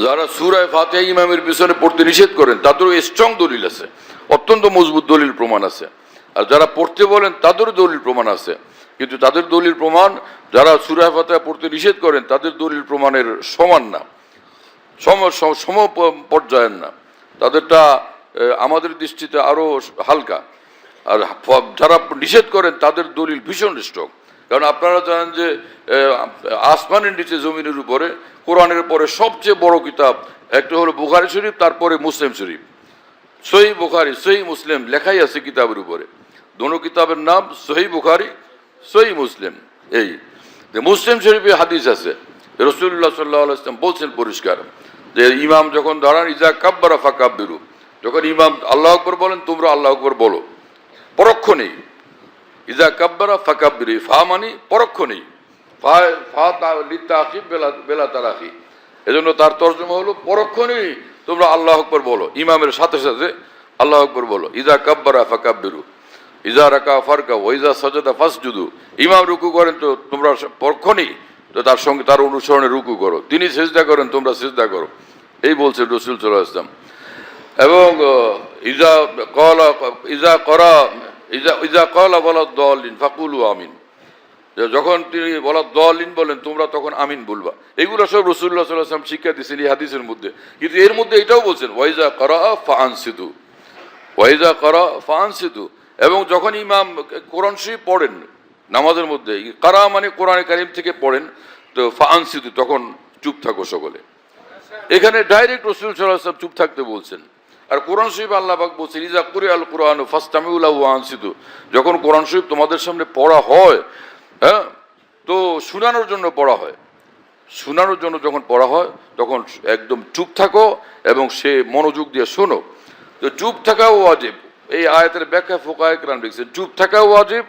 যারা সূরা ফাতিহা ইমামের পিছনে পড়তে নিষেধ করেন তাদেরও স্ট্রং দলিল আছে, অত্যন্ত মজবুত দলিল প্রমাণ আছে। আর যারা পড়তে বলেন তাদেরও দলিল প্রমাণ আছে, কিন্তু তাদের দলিল প্রমাণ যারা সূরা ফাতিহা পড়তে নিষেধ করেন তাদের দলিল প্রমাণের সমান না, সম পর্যায়ের না, তাদেরটা আমাদের দৃষ্টিতে আরো হালকা। আর যারা নিষেধ করেন তাদের দলিল ভীষণ স্ট্রং। কারণ আপনারা জানেন যে আসমানের নিচে জমিনের উপরে কোরআনের পরে সবচেয়ে বড় কিতাব একটা হলো বুখারী শরীফ, তারপরে মুসলিম শরীফ। সহিহ বুখারী সহিহ মুসলিম লেখাই আছে কিতাবের উপরে, দোনো কিতাবের নাম সহিহ বুখারী সহিহ মুসলিম। এই যে মুসলিম শরীফে হাদিস আছে, রাসূলুল্লাহ সাল্লাল্লাহু আলাইহি ওয়াসাল্লাম বলছেন পরিষ্কার যে ইমাম যখন দাঁড়ান ইজা কাব্বারা ফাকাব্বিরু, যখন ইমাম আল্লাহু আকবার বলেন তোমরা আল্লাহু আকবার বলো, পরোক্ষ নেই। ইজা কাব্বারা ফাকাব্বিরু, ফা মানে পরোক্ষ নেই, ফা লিতাকিব বেলা তারাকি, এজন্য তার তরজমা হলো পরোক্ষ নেই, তোমরা আল্লাহু আকবার বলো, ইমামের সাথে সাথে আল্লাহু আকবার বলো। ইজা কাব্বারা ফাকাব্বিরু, ইজা রাকা ফারকা ওয়া ইজা সাজাদা ফাসজুদু, ইমাম রুকু করেন তো তোমরা পরোক্ষ নেই, তো তার সঙ্গে তার অনুসরণে রুকু করো, তিনি সিজদা করেন তোমরা সিজদা করো, এই বলছেন রাসূল সাল্লাল্লাহু আলাইহি ওয়াসাল্লাম। এবং ইজা ক্বালা ওয়ালাদ-দাল্লিন ফাকুলু আমিন, যখন তিনি ওয়ালাদ-দাল্লিন বলেন তোমরা তখন আমিন বলবা। এগুলো সব রাসূলুল্লাহ সাল্লাল্লাহু আলাইহি ওয়াসাল্লাম শিক্ষা দিয়েছেন এই হাদিসের মধ্যে। কিন্তু এর মধ্যে এটাও বলছেন ওয়াইজা ক্বারা ফাআনসিতু, ওয়াইজা ক্বারা ফাআনসিতু, এবং যখন ইমাম কোরআন শরীফ পড়েন নামাজের মধ্যে, ক্বারা মানে কোরআনে কারীম থেকে পড়েন, তো ফাআনসিতু তখন চুপ থাকো সকলে। এখানে ডাইরেক্ট রাসূল সাল্লাল্লাহু আলাইহি ওয়াসাল্লাম চুপ থাকতে বলছেন। আর কোরআন শরীফ আল্লাহ পাক বলছেন ইজা কুরিআল কুরআনু ফাসতামিউ লাহু ওয়া আনসিতু, যখন কোরআন শরীফ তোমাদের সামনে পড়া হয়, হ্যাঁ, তো শোনানোর জন্য পড়া হয়, শোনানোর জন্য যখন পড়া হয় তখন একদম চুপ থাকো এবং সে মনোযোগ দিয়ে শোনো। তো চুপ থাকাও ওয়াজিব, এই আয়াতের ব্যাখ্যা ফুকাহায়ে কেরাম লিখছেন চুপ থাকাও ওয়াজিব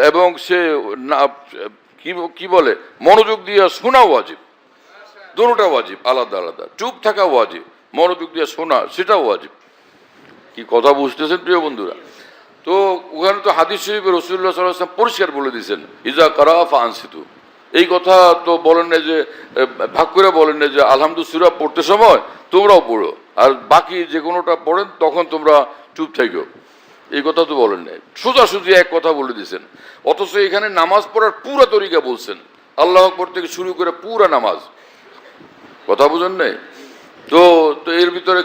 এবং সে কি বলে মনোযোগ দিয়ে শোনাও ওয়াজিব, দুটোটা ওয়াজিব, আলাদা আলাদা। চুপ থাকা ওয়াজিব, মনোযোগ দিয়ে শোনা সেটাও ওয়াজিব। কি কথা বুঝতেছেন প্রিয় বন্ধুরা? তো ওখানে তো হাদিস শরীফে রাসূলুল্লাহ সাল্লাল্লাহু আলাইহি ওয়াসাল্লাম পরিষ্কার বলে দিয়েছেন ইজা ক্বারা ফাআনসিতু। এই কথা তো বলেন না যে ভাগ করে বলেন না যে আলহামদুলিল্লাহ সূরা পড়তে সময় তোমরাও পড়ো, আর বাকি যে কোনোটা পড়েন তখন তোমরা চুপ থাকো, এই কথা তো বলেন নাই, সোজাসুজি এক কথা বলে দিয়েছেন। অথচ এখানে নামাজ পড়ার পুরো তরিকা বলছেন, আল্লাহু আকবার থেকে শুরু করে পুরা নামাজ, কথা বুঝেন নাই? তো এর ভিতরে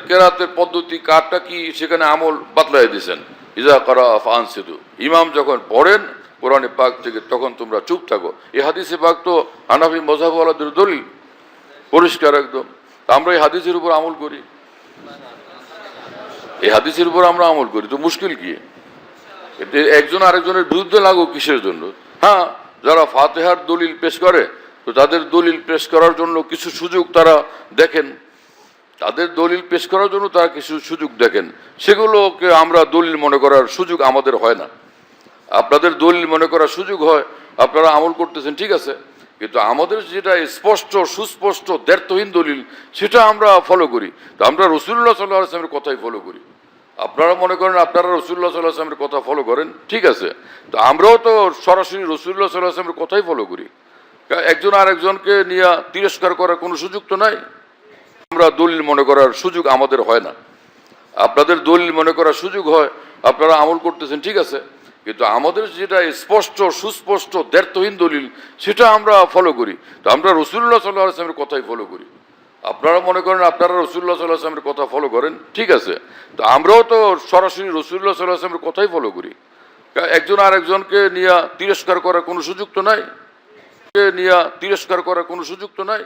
কেরাতের পদ্ধতি কারটা কি সেখানে আমল বাতলাই দিয়েছেন। ইজা ক্বারা ফাআনসিতু, ইমাম যখন পড়েন কোরআনে পাক থেকে তখন তোমরা চুপ থাকো। এই হাদিসে পাক তো হানাফি মাযহাবওয়ালাদের দলিল, পরিষ্কার একদম। আমরা এই হাদিসের উপর আমল করি, এই হাদিসের উপর আমরা আমল করি, তো মুশকিল কি? একজন আরেকজনের বিরুদ্ধে লাগো কিসের জন্য? হ্যাঁ, যারা ফাতিহার দলিল পেশ করে তো তাদের দলিল পেশ করার জন্য কিছু সুযোগ তারা দেখেন, তাদের দলিল পেশ করার জন্য তারা কিছু সুযোগ দেখেন, সেগুলোকে আমরা দলিল মনে করার সুযোগ আমাদের হয় না। আপনাদের দলিল মনে করার সুযোগ হয়, আপনারা আমল করতেছেন, ঠিক আছে, কিন্তু আমাদের যেটা স্পষ্ট সুস্পষ্ট দ্ব্যর্থহীন দলিল সেটা আমরা ফলো করি। তো আমরা রাসূলুল্লাহ সাল্লাল্লাহু আলাইহি ওয়াসাল্লামের কথাই ফলো করি। আপনারা মনে করেন আপনারা রাসূলুল্লাহ সাল্লাল্লাহু আলাইহি ওয়াসাল্লামের কথা ফলো করেন, ঠিক আছে, তো আমরাও তো সরাসরি রাসূলুল্লাহ সাল্লাল্লাহু আলাইহি ওয়াসাল্লামের কথাই ফলো করি। একজন আরেকজনকে নিয়ে তিরস্কার করার কোনো সুযোগ তো নাই, আমরা দলিল মনে করার সুযোগ আমাদের হয় না। আপনাদের দলিল মনে করার সুযোগ হয়, আপনারা আমল করতেছেন, ঠিক আছে, কিন্তু আমাদের যেটা স্পষ্ট সুস্পষ্ট দ্ব্যর্থহীন দলিল সেটা আমরা ফলো করি। তো আমরা রাসূলুল্লাহ সাল্লাল্লাহু আলাইহি ওয়াসাল্লামের কথাই ফলো করি। আপনারা মনে করেন আপনারা রাসূলুল্লাহ সাল্লাল্লাহু আলাইহি ওয়াসাল্লামের কথা ফলো করেন, ঠিক আছে, তো আমরাও তো সরাসরি রাসূলুল্লাহ সাল্লাল্লাহু আলাইহি ওয়াসাল্লামের কথাই ফলো করি। একজন আরেকজনকে নিয়ে তিরস্কার করার কোনো সুযোগ তো নাই,